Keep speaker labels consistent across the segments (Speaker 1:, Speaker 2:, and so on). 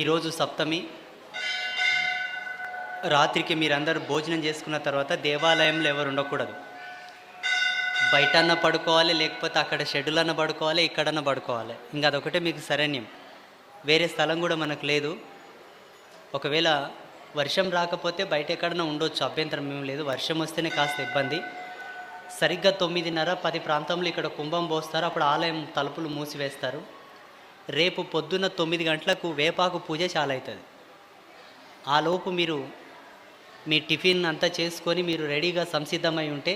Speaker 1: ఈరోజు సప్తమి రాత్రికి మీరందరూ భోజనం చేసుకున్న తర్వాత దేవాలయంలో ఎవరు ఉండకూడదు. బయటన్నా పడుకోవాలి, లేకపోతే అక్కడ షెడ్యూలన్నా పడుకోవాలి, ఇక్కడన్నా పడుకోవాలి. ఇంకా అదొకటే మీకు శరణ్యం. వేరే స్థలం కూడా మనకు లేదు. ఒకవేళ వర్షం రాకపోతే బయట ఎక్కడన్నా ఉండొచ్చు, అభ్యంతరం ఏం లేదు. వర్షం వస్తేనే కాస్త ఇబ్బంది. సరిగ్గా 9:30, 10 ప్రాంతంలో ఇక్కడ కుంభం పోస్తారు. అప్పుడు ఆలయం తలుపులు మూసివేస్తారు. రేపు పొద్దున్న 9 గంటలకు వేపాకు పూజ చాలవుతుంది. ఆలోపు మీరు మీ టిఫిన్ అంతా చేసుకొని మీరు రెడీగా సంసిద్ధమై ఉంటే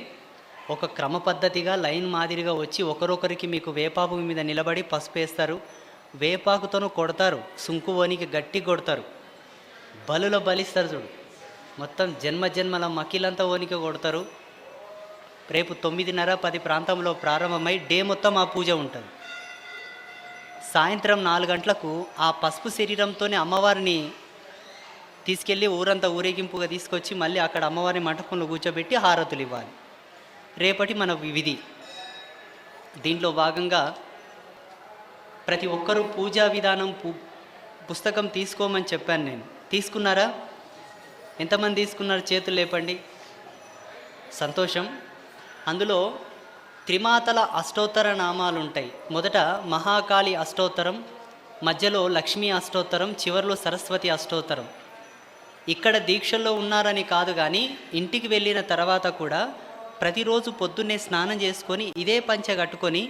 Speaker 1: ఒక క్రమ పద్ధతిగా లైన్ మాదిరిగా వచ్చి ఒకరొకరికి మీకు వేపాకు మీద నిలబడి పసుపు వేస్తారు. వేపాకుతోనూ కొడతారు, సుంకువోనికి గట్టి కొడతారు, బలుల బలిస్తారు. చూడు, మొత్తం జన్మల మకిలంతా ఓనికి కొడతారు. రేపు 9:30, 10 ప్రాంతంలో ప్రారంభమై డే మొత్తం ఆ పూజ ఉంటుంది. సాయంత్రం 4 గంటలకు ఆ పసుపు శరీరంతోనే అమ్మవారిని తీసుకెళ్ళి ఊరంతా ఊరేగింపుగా తీసుకొచ్చి మళ్ళీ అక్కడ అమ్మవారి మంటపంలో కూర్చోబెట్టి హారతులు ఇవ్వాలి. రేపటి మన విధి. దీంట్లో భాగంగా ప్రతి ఒక్కరూ పూజా విధానం పుస్తకం తీసుకోమని చెప్పాను నేను. తీసుకున్నారా? ఎంతమంది తీసుకున్నారు? చేతులు లేపండి. సంతోషం. అందులో త్రిమాతల అష్టోత్తర నామాలు ఉంటాయి. మొదట మహాకాళి అష్టోత్తరం, మధ్యలో లక్ష్మీ అష్టోత్తరం, చివరిలో సరస్వతి అష్టోత్తరం. ఇక్కడ దీక్షల్లో ఉన్నారని కాదు, కానీ ఇంటికి వెళ్ళిన తర్వాత కూడా ప్రతిరోజు పొద్దున్నే స్నానం చేసుకొని ఇదే పంచ కట్టుకొని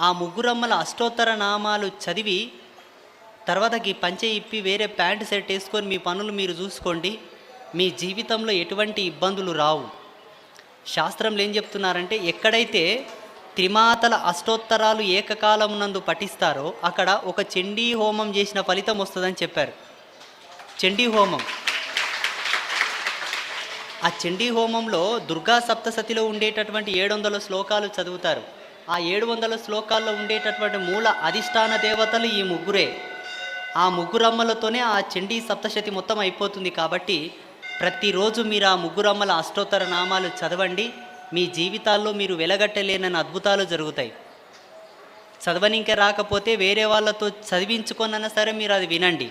Speaker 1: ఆ ముగ్గురమ్మల అష్టోత్తర నామాలు చదివి తర్వాతకి పంచె ఇప్పి వేరే ప్యాంటు సెట్ వేసుకొని మీ పనులు మీరు చూసుకోండి. మీ జీవితంలో ఎటువంటి ఇబ్బందులు రావు. శాస్త్రంలో ఏం చెప్తున్నారంటే, ఎక్కడైతే త్రిమాతల అష్టోత్తరాలు ఏకకాలం నందు పఠిస్తారో అక్కడ ఒక చండీ హోమం చేసిన ఫలితం వస్తుందని చెప్పారు. చండీ హోమం. ఆ చండీ హోమంలో దుర్గా సప్తసతిలో ఉండేటటువంటి 700 శ్లోకాలు చదువుతారు. ఆ 700 శ్లోకాల్లో ఉండేటటువంటి మూల అధిష్టాన దేవతలు ఈ ముగ్గురే. ఆ ముగ్గురమ్మలతోనే ఆ చండీ సప్తశతి మొత్తం అయిపోతుంది. కాబట్టి ప్రతిరోజు మీరు ఆ ముగ్గురమ్మల అష్టోత్తర నామాలు చదవండి. మీ జీవితాల్లో మీరు వెలగట్టలేనని అద్భుతాలు జరుగుతాయి. చదవనింక రాకపోతే వేరే వాళ్ళతో చదివించుకొనన్నా సరే మీరు అది వినండి.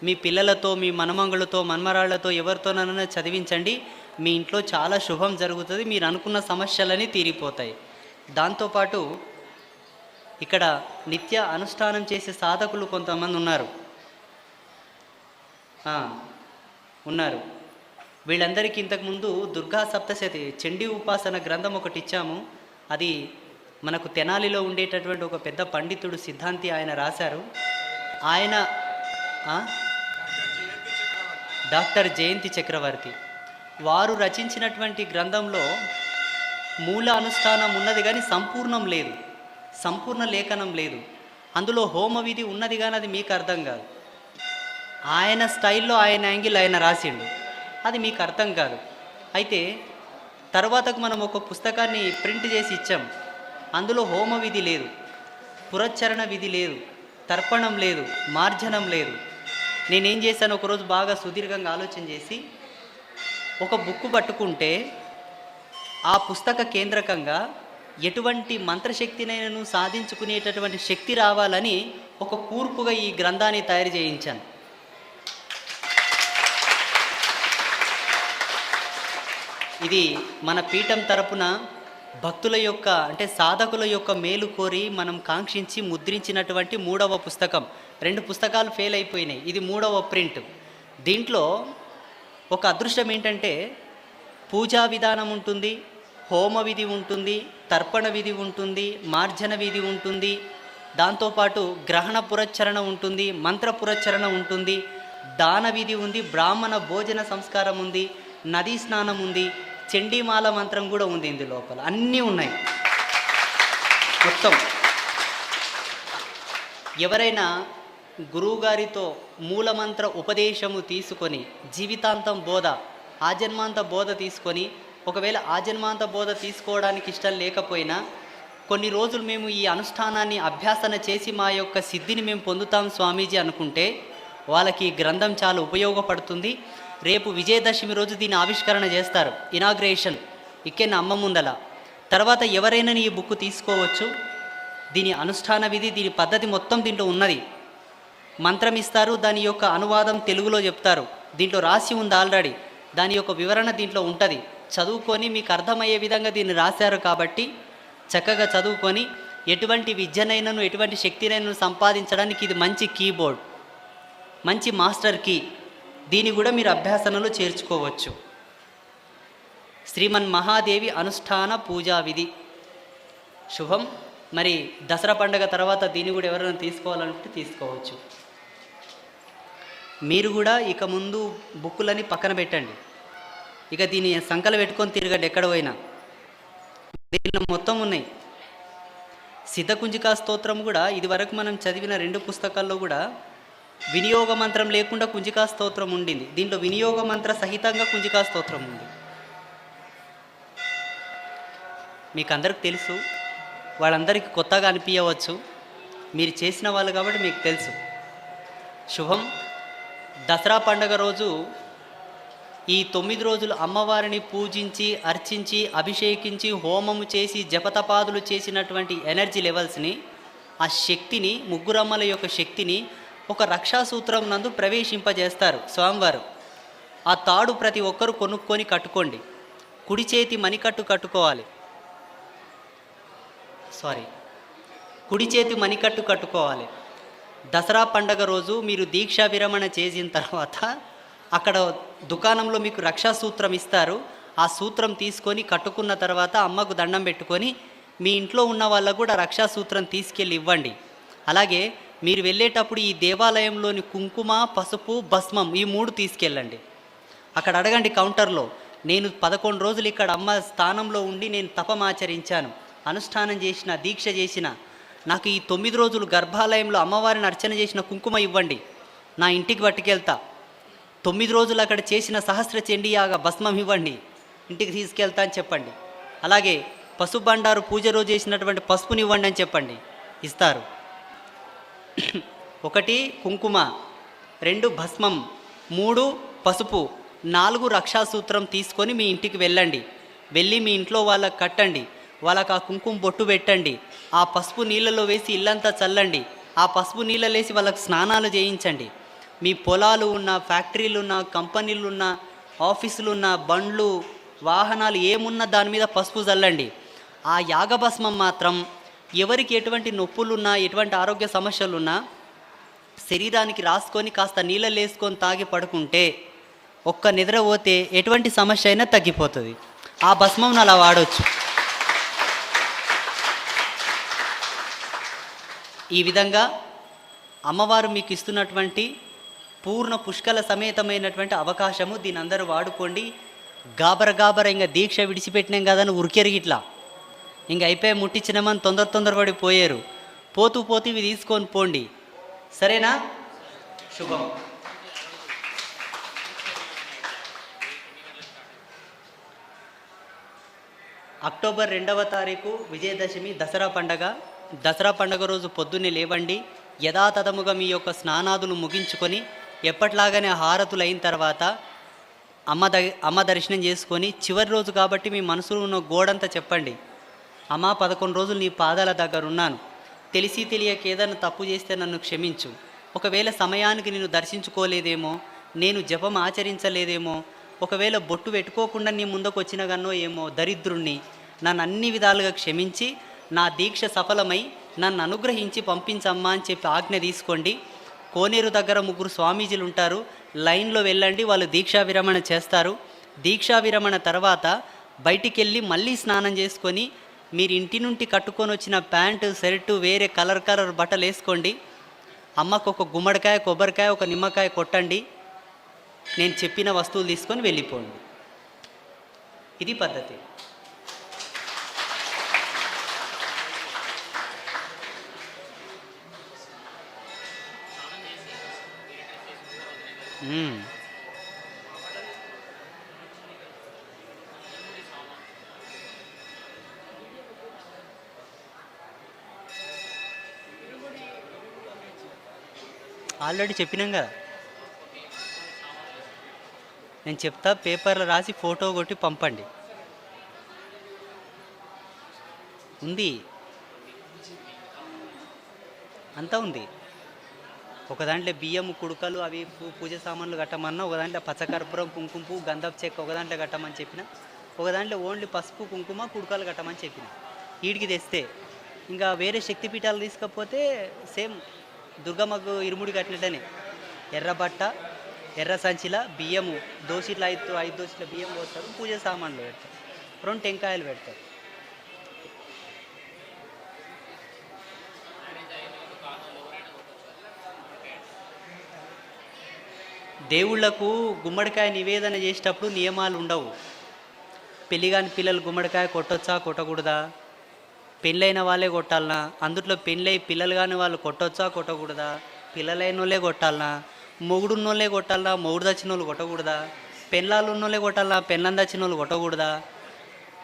Speaker 1: మీ పిల్లలతో, మీ మనమంగులతో, మన్మరాళ్లతో ఎవరితోనైనా చదివించండి. మీ ఇంట్లో చాలా శుభం జరుగుతుంది. మీరు అనుకున్న సమస్యలన్నీ తీరిపోతాయి. దాంతోపాటు ఇక్కడ నిత్య అనుష్ఠానం చేసే సాధకులు కొంతమంది ఉన్నారు. వీళ్ళందరికీ ఇంతకుముందు దుర్గా సప్తశతి చండీ ఉపాసన గ్రంథం ఒకటి ఇచ్చాము. అది మనకు తెనాలిలో ఉండేటటువంటి ఒక పెద్ద పండితుడు సిద్ధాంతి ఆయన రాశారు. ఆయన డాక్టర్ జయంతి చక్రవర్తి వారు రచించినటువంటి గ్రంథంలో మూల అనుష్ఠానం ఉన్నది కానీ సంపూర్ణం లేదు, సంపూర్ణ లేఖనం లేదు. అందులో హోమ విధి ఉన్నది కానీ అది మీకు అర్థం కాదు. ఆయన స్టైల్లో, ఆయన యాంగిల్ ఆయన రాసిండు, అది మీకు అర్థం కాదు. అయితే తర్వాతకు మనం ఒక పుస్తకాన్ని ప్రింట్ చేసి ఇచ్చాం. అందులో హోమ విధి లేదు, పురచ్చరణ విధి లేదు, తర్పణం లేదు, మార్జనం లేదు. నేనేం చేశాను, ఒకరోజు బాగా సుదీర్ఘంగా ఆలోచన చేసి ఒక బుక్ పట్టుకుంటే ఆ పుస్తక కేంద్రకంగా ఎటువంటి మంత్రశక్తినైనా సాధించుకునేటటువంటి శక్తి రావాలని ఒక కూర్పుగా ఈ గ్రంథాన్ని తయారు చేయించాను. ఇది మన పీఠం తరపున భక్తుల యొక్క అంటే సాధకుల యొక్క మేలు కోరి మనం కాంక్షించి ముద్రించినటువంటి 3వ పుస్తకం. 2 పుస్తకాలు ఫెయిల్ అయిపోయినాయి, ఇది 3వ ప్రింట్. దీంట్లో ఒక అదృష్టం ఏంటంటే పూజా విధానం ఉంటుంది, హోమ విధి ఉంటుంది, తర్పణ విధి ఉంటుంది, మార్జన విధి ఉంటుంది, దాంతోపాటు గ్రహణ పురచ్చరణ ఉంటుంది, మంత్ర పురచ్చరణ ఉంటుంది, దాన విధి ఉంది, బ్రాహ్మణ భోజన సంస్కారం ఉంది, నదీ స్నానం ఉంది, చండీమాల మంత్రం కూడా ఉంది. ఇందు లోపల అన్నీ ఉన్నాయి మొత్తం. ఎవరైనా గురువుగారితో మూలమంత్ర ఉపదేశము తీసుకొని జీవితాంతం బోధ, ఆజన్మాంత బోధ తీసుకొని, ఒకవేళ ఆజన్మాంత బోధ తీసుకోవడానికి ఇష్టం లేకపోయినా కొన్ని రోజులు మేము ఈ అనుష్ఠానాన్ని అభ్యాసన చేసి మా యొక్క సిద్ధిని మేము పొందుతాం స్వామీజీ అనుకుంటే వాళ్ళకి ఈ గ్రంథం చాలా ఉపయోగపడుతుంది. రేపు విజయదశమి రోజు దీన్ని ఆవిష్కరణ చేస్తారు, ఇనాగ్రేషన్ ఇక్కెన్న అమ్మ ముందల. తర్వాత ఎవరైనా ఈ బుక్ తీసుకోవచ్చు. దీని అనుష్ఠాన విధి, దీని పద్ధతి మొత్తం దీంట్లో ఉన్నది. మంత్రం ఇస్తారు, దాని యొక్క అనువాదం తెలుగులో చెప్తారు. దీంట్లో రాసి ఉంది ఆల్రెడీ, దాని యొక్క వివరణ దీంట్లో ఉంటుంది. చదువుకొని మీకు అర్థమయ్యే విధంగా దీన్ని రాశారు కాబట్టి చక్కగా చదువుకొని ఎటువంటి విద్యనైనను ఎటువంటి శక్తినైనా సంపాదించడానికి ఇది మంచి కీబోర్డ్, మంచి మాస్టర్ కీ. దీన్ని కూడా మీరు అభ్యాసనలో చేర్చుకోవచ్చు. శ్రీమన్ మహాదేవి అనుష్ఠాన పూజా విధి శుభం. మరి దసరా పండుగ తర్వాత దీన్ని కూడా ఎవరైనా తీసుకోవాలంటే తీసుకోవచ్చు. మీరు కూడా ఇక ముందు బుక్కులని పక్కన పెట్టండి. ఇక దీన్ని సంకలు పెట్టుకొని తిరగండి ఎక్కడ పోయినా. దీనిలో మొత్తం ఉన్నాయి. సిద్ధకుంజికా స్తోత్రం కూడా ఇదివరకు మనం చదివిన 2 పుస్తకాల్లో కూడా వినియోగ మంత్రం లేకుండా కుంజికా స్తోత్రం ఉండింది. దీంట్లో వినియోగ మంత్ర సహితంగా కుంజికా స్తోత్రం ఉంది. మీకు అందరికి తెలుసు, వాళ్ళందరికీ కొత్తగా అనిపించవచ్చు, మీరు చేసిన వాళ్ళు కాబట్టి మీకు తెలుసు. శుభం. దసరా పండుగ రోజు ఈ 9 రోజులు అమ్మవారిని పూజించి అర్చించి అభిషేకించి హోమము చేసి జపతపాదులు చేసినటువంటి ఎనర్జీ లెవెల్స్ని, ఆ శక్తిని, ముగ్గురమ్మల యొక్క శక్తిని ఒక రక్షాసూత్రం నందు ప్రవేశింపజేస్తారు స్వామివారు. ఆ తాడు ప్రతి ఒక్కరూ కొనుక్కొని కట్టుకోండి. కుడి చేతి మణికట్టు కట్టుకోవాలి. కుడి చేతి మణికట్టు కట్టుకోవాలి. దసరా పండగ రోజు మీరు దీక్షా విరమణ చేసిన తర్వాత అక్కడ దుకాణంలో మీకు రక్షా సూత్రం ఇస్తారు. ఆ సూత్రం తీసుకొని కట్టుకున్న తర్వాత అమ్మకు దండం పెట్టుకొని మీ ఇంట్లో ఉన్న వాళ్ళకు కూడా రక్షా సూత్రం తీసుకెళ్ళి ఇవ్వండి. అలాగే మీరు వెళ్ళేటప్పుడు ఈ దేవాలయంలోని కుంకుమ, పసుపు, భస్మం ఈ 3 తీసుకెళ్ళండి. అక్కడ అడగండి కౌంటర్లో, నేను 11 రోజులు ఇక్కడ అమ్మ స్థానంలో ఉండి నేను తపమాచరించాను, అనుష్ఠానం చేసిన, దీక్ష చేసిన, నాకు ఈ 9 రోజులు గర్భాలయంలో అమ్మవారిని అర్చన చేసిన కుంకుమ ఇవ్వండి, నా ఇంటికి పట్టుకెళ్తా. 9 రోజులు అక్కడ చేసిన సహస్ర చండీయాగ భస్మం ఇవ్వండి, ఇంటికి తీసుకెళ్తా అని చెప్పండి. అలాగే పసుపు బండారు పూజ రోజు చేసినటువంటి పసుపుని ఇవ్వండి అని చెప్పండి, ఇస్తారు. 1 కుంకుమ, 2 భస్మం, 3 పసుపు, 4 రక్షాసూత్రం తీసుకొని మీ ఇంటికి వెళ్ళండి. వెళ్ళి మీ ఇంట్లో వాళ్ళకి కట్టండి. వాళ్ళకి ఆ కుంకుమ బొట్టు పెట్టండి. ఆ పసుపు నీళ్ళలో వేసి ఇల్లంతా చల్లండి. ఆ పసుపు నీళ్ళలో వేసి వాళ్ళకి స్నానాలు చేయించండి. మీ పొలాలు ఉన్న, ఫ్యాక్టరీలు ఉన్న, కంపెనీలు ఉన్న, ఆఫీసులు ఉన్న, బండ్లు, వాహనాలు ఏమున్నా దాని మీద పసుపు చల్లండి. ఆ యాగభస్మం మాత్రం ఎవరికి ఎటువంటి నొప్పులున్నా, ఎటువంటి ఆరోగ్య సమస్యలున్నా శరీరానికి రాసుకొని కాస్త నీళ్ళలో వేసుకొని తాగి పడుకుంటే, ఒక్క నిద్ర పోతే ఎటువంటి సమస్య అయినా తగ్గిపోతుంది. ఆ భస్మం అలా వాడవచ్చు. ఈ విధంగా అమ్మవారు మీకు ఇస్తున్నటువంటి పూర్ణ పుష్కల సమేతమైనటువంటి అవకాశము, దీని అందరూ వాడుకోండి. గాబర ఇంకా దీక్ష విడిచిపెట్టినాం కదా అని ఉరికెరిగిట్లా ఇంక అయిపోయి ముట్టించినామని తొందరపడి పోయారు. పోతూ ఇవి తీసుకొని పోండి, సరేనా? శుభం. అక్టోబర్ 2వ తారీఖు విజయదశమి, దసరా పండగ. దసరా పండగ రోజు పొద్దున్నే లేవండి. యథాతథముగా మీ యొక్క స్నానాదులు ముగించుకొని ఎప్పట్లాగానే హారతులు అయిన తర్వాత అమ్మ దర్శనం చేసుకొని, చివరి రోజు కాబట్టి మీ మనసులో ఉన్న గోడంతా చెప్పండి, అమ్మ 11 రోజులు నీ పాదాల దగ్గర ఉన్నాను, తెలిసి తెలియక ఏదైనా తప్పు చేస్తే నన్ను క్షమించు. ఒకవేళ సమయానికి నేను దర్శించుకోలేదేమో, నేను జపం ఆచరించలేదేమో, ఒకవేళ బొట్టు పెట్టుకోకుండా నీ ముందుకు వచ్చిన గన్నో ఏమో దరిద్రుణ్ణి, నన్ను అన్ని విధాలుగా క్షమించి నా దీక్ష సఫలమై నన్ను అనుగ్రహించి పంపించమ్మా అని చెప్పి ఆజ్ఞ తీసుకోండి. కోనేరు దగ్గర 3 స్వామీజీలు ఉంటారు, లైన్లో వెళ్ళండి, వాళ్ళు దీక్షా విరమణ చేస్తారు. దీక్షా విరమణ తర్వాత బయటికి వెళ్ళి మళ్ళీ స్నానం చేసుకొని మీరు ఇంటి నుండి కట్టుకొని వచ్చిన ప్యాంటు, షర్టు, వేరే కలర్ బట్టలు వేసుకోండి. అమ్మకు ఒక గుమ్మడికాయ, కొబ్బరికాయ, ఒక నిమ్మకాయ కొట్టండి. నేను చెప్పిన వస్తువులు తీసుకొని వెళ్ళిపోండి. ఇది పద్ధతి. ఆల్రెడీ చెప్పినాం కదా, నేను చెప్తా, పేపర్లో రాసి ఫోటో కొట్టి పంపండి. ఉంది, అంతా ఉంది. ఒక దాంట్లో బియ్యం కుడుకలు అవి పూజ సామాన్లు కట్టమన్నా, ఒక దాంట్లో పచ్చకర్పూరం కుంకుమ పువ్వు గంధపు చెక్క ఒక దాంట్లో కట్టమని చెప్పిన, ఒక దాంట్లో ఓన్లీ పసుపు కుంకుమ కుడుకలు కట్టమని చెప్పిన. వీడికి తెస్తే ఇంకా వేరే శక్తిపీఠాలు తీసుకపోతే సేమ్ దుర్గమ్మకు ఇరుముడి కట్టినట్టనే ఎర్ర బట్ట, ఎర్ర సంచిల బియ్యము దోశిట్లో 5 దోశల బియ్యం పోస్తారు, పూజ సామాన్లు పెడతారు, 2 టెంకాయలు పెడతారు. దేవుళ్లకు గుమ్మడికాయ నివేదన చేసేటప్పుడు నియమాలు ఉండవు. పెళ్ళిగాని పిల్లలు గుమ్మడికాయ కొట్టొచ్చా కొట్టకూడదా, పెళ్ళైన వాళ్ళే కొట్టాలనా, అందుట్లో పెళ్ళై పిల్లలు కాని వాళ్ళు కొట్టొచ్చా కొట్టకూడదా, పిల్లలైన వాళ్ళే కొట్టాలనా, మొగుడున్నోళ్ళే కొట్టాలనా, మొగుడు దచ్చిన వాళ్ళు కొట్టకూడదా, పెళ్ళాలు ఉన్నోళ్ళే కొట్టాలనా, పెళ్ళం దచ్చిన వాళ్ళు కొట్టకూడదా,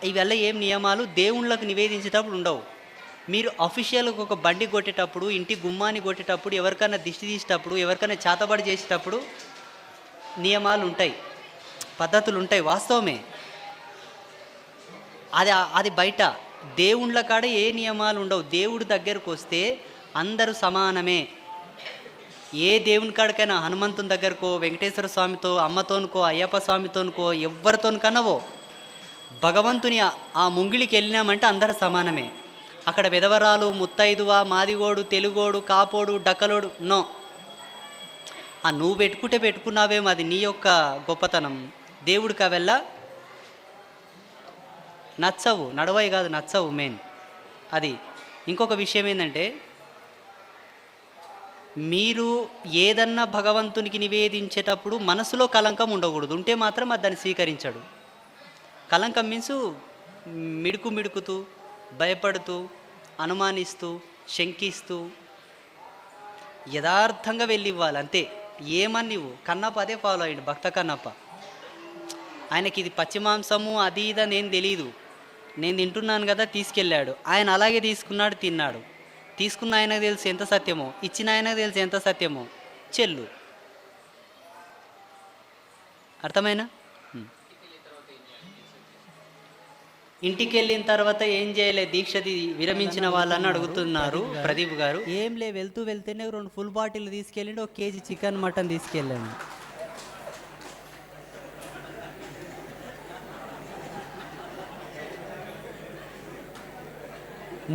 Speaker 1: ఇవల్ల ఏం నియమాలు దేవుళ్ళకు నివేదించేటప్పుడు ఉండవు. మీరు అఫీషియల్గా ఒక బండి కొట్టేటప్పుడు, ఇంటి గుమ్మాన్ని కొట్టేటప్పుడు, ఎవరికైనా దిష్టి తీసేటప్పుడు, ఎవరికైనా చేతబడి చేసేటప్పుడు నియమాలు ఉంటాయి, పద్ధతులు ఉంటాయి, వాస్తవమే. అది బయట. దేవుళ్ళ కాడ ఏ నియమాలు ఉండవు. దేవుడి దగ్గరకు వస్తే అందరూ సమానమే. ఏ దేవుని కాడికైనా హనుమంతుని దగ్గరకో, వెంకటేశ్వర స్వామితో, అమ్మతోనుకో, అయ్యప్ప స్వామితోనుకో, ఎవరితోనికన్నావో భగవంతుని ఆ ముంగిలికి వెళ్ళినామంటే అందరూ సమానమే. అక్కడ విధవరాలు, ముత్తైదువ, మాదిగోడు, తెలుగోడు, కాపోడు, డక్కలోడు నో. నువ్వు పెట్టుకుంటే పెట్టుకున్నావేమో, అది నీ యొక్క గొప్పతనం. దేవుడికి అవెల్లా నచ్చవు, నడవయి కాదు నచ్చవు మెయిన్ అది. ఇంకొక విషయం ఏంటంటే, మీరు ఏదన్నా భగవంతునికి నివేదించేటప్పుడు మనసులో కలంకం ఉండకూడదు. ఉంటే మాత్రం అది దాన్ని స్వీకరించాడు. కలంకం మీన్స్ మిడుకుతూ, భయపడుతూ, అనుమానిస్తూ, శంకిస్తూ, యథార్థంగా వెళ్ళి ఇవ్వాలి అంతే. ఏమని నువ్వు కన్నప్ప అదే ఫాలో అయ్యిండు, భక్త కన్నప్ప. ఆయనకి ఇది పచ్చిమాంసము అది ఇదా నేను తెలీదు, నేను తింటున్నాను కదా తీసుకెళ్ళాడు. ఆయన అలాగే తీసుకున్నాడు, తిన్నాడు. తీసుకున్న ఆయనకు తెలుసు ఎంత సత్యమో, ఇచ్చిన ఆయనకు తెలుసు ఎంత సత్యమో. చెల్లు అర్థమైనా? ఇంటికి వెళ్ళిన తర్వాత ఏం చేయలే, దీక్షది విరమించిన వాళ్ళని అడుగుతున్నారు ప్రదీప్ గారు. ఏం లే, వెళ్తేనే 2 ఫుల్ బాటిల్ తీసుకెళ్ళండి, 1 కేజీ చికెన్ మటన్ తీసుకెళ్ళండి.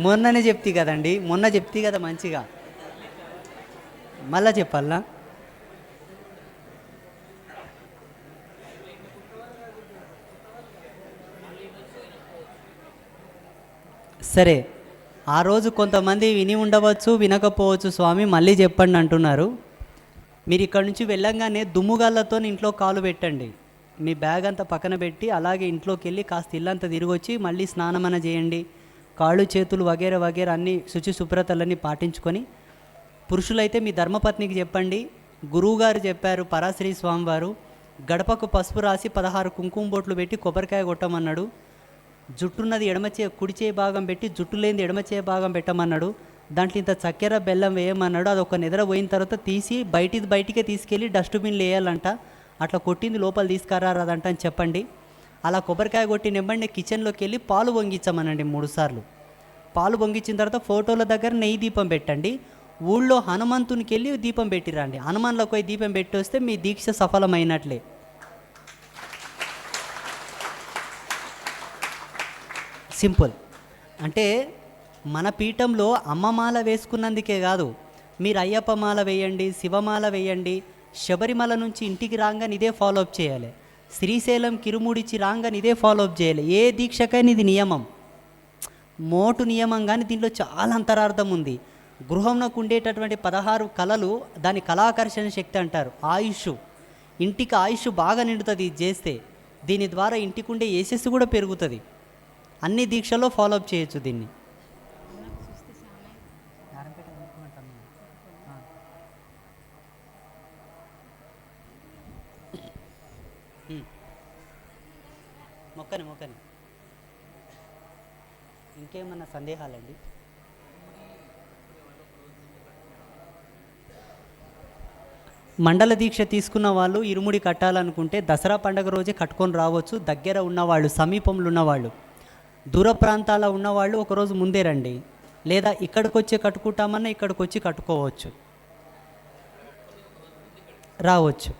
Speaker 1: మొన్ననే చెప్తి కదండి, మొన్న చెప్తి కదా మంచిగా, మళ్ళా చెప్పాలా? సరే, ఆ రోజు కొంతమంది విని ఉండవచ్చు, వినకపోవచ్చు. స్వామి మళ్ళీ చెప్పండి అంటున్నారు. మీరు ఇక్కడ నుంచి వెళ్ళంగానే దుమ్ముగాళ్ళతో ఇంట్లో కాలు పెట్టండి. మీ బ్యాగ్ అంతా పక్కన పెట్టి అలాగే ఇంట్లోకి వెళ్ళి కాస్త ఇల్లంతా తిరిగి వచ్చి మళ్ళీ స్నానమన చేయండి. కాళ్ళు చేతులు వగేరా వగేరా అన్ని శుచి శుభ్రతలన్నీ పాటించుకొని, పురుషులైతే మీ ధర్మపత్నికి చెప్పండి. గురువుగారు చెప్పారు, పరాశ్రీ స్వామివారు గడపకు పసుపు రాసి 16 కుంకుమ బొట్లు పెట్టి కొబ్బరికాయ కొట్టమన్నాడు. జుట్టున్నది కుడిచే భాగం పెట్టి, జుట్టు లేనిది ఎడమచే భాగం పెట్టమన్నాడు. దాంట్లో ఇంత చక్కెర బెల్లం వేయమన్నాడు. అది ఒక నిద్ర పోయిన తర్వాత తీసి బయటికే తీసుకెళ్ళి డస్ట్బిన్లు వేయాలంట. అట్లా కొట్టింది లోపల తీసుకురాదంట అని చెప్పండి. అలా కొబ్బరికాయ కొట్టి నింబండి కిచెన్లోకి వెళ్ళి పాలు పొంగించమనండి 3 సార్లు. పాలు పొంగించిన తర్వాత ఫోటోల దగ్గర నెయ్యి దీపం పెట్టండి. ఊళ్ళో హనుమంతునికి వెళ్ళి దీపం పెట్టిరండి. హనుమాన్లోకి పోయి దీపం పెట్టి వస్తే మీ దీక్ష సఫలమైనట్లే. సింపుల్. అంటే మన పీఠంలో అమ్మమాల వేసుకున్నందుకే కాదు, మీరు అయ్యప్ప మాల వేయండి, శివమాల వేయండి, శబరిమల నుంచి ఇంటికి రాగానే ఇదే ఫాలోఅప్ చేయాలి, శ్రీశైలం కిరుముడిచి రాగానే ఇదే ఫాలోఅప్ చేయాలి. ఏ దీక్షకైనా ఇది నియమం, మోటు నియమం. కానీ దీంట్లో చాలా అంతరార్థం ఉంది. గృహంలోకి ఉండేటటువంటి 16 కళలు, దాని కళాకర్షణ శక్తి అంటారు. ఆయుష్, ఇంటికి ఆయుష్ బాగా నిండుతుంది ఇది చేస్తే. దీని ద్వారా ఇంటికి ఉండే యశస్సు కూడా పెరుగుతుంది. అన్ని దీక్షల్లో ఫాలోఅప్ చేయొచ్చు దీన్ని. మొక్కని ఇంకేమన్నా సందేహాలండి? మండల దీక్ష తీసుకున్న వాళ్ళు ఇరుముడి కట్టాలనుకుంటే దసరా పండుగ రోజే కట్టుకొని రావచ్చు. దగ్గర ఉన్నవాళ్ళు, సమీపంలో ఉన్నవాళ్ళు, దూర ప్రాంతాల ఉన్నవాళ్ళు ఒకరోజు ముందే రండి. లేదా ఇక్కడికి వచ్చి కట్టుకుంటామన్నా ఇక్కడికి వచ్చి కట్టుకోవచ్చు. రావచ్చు.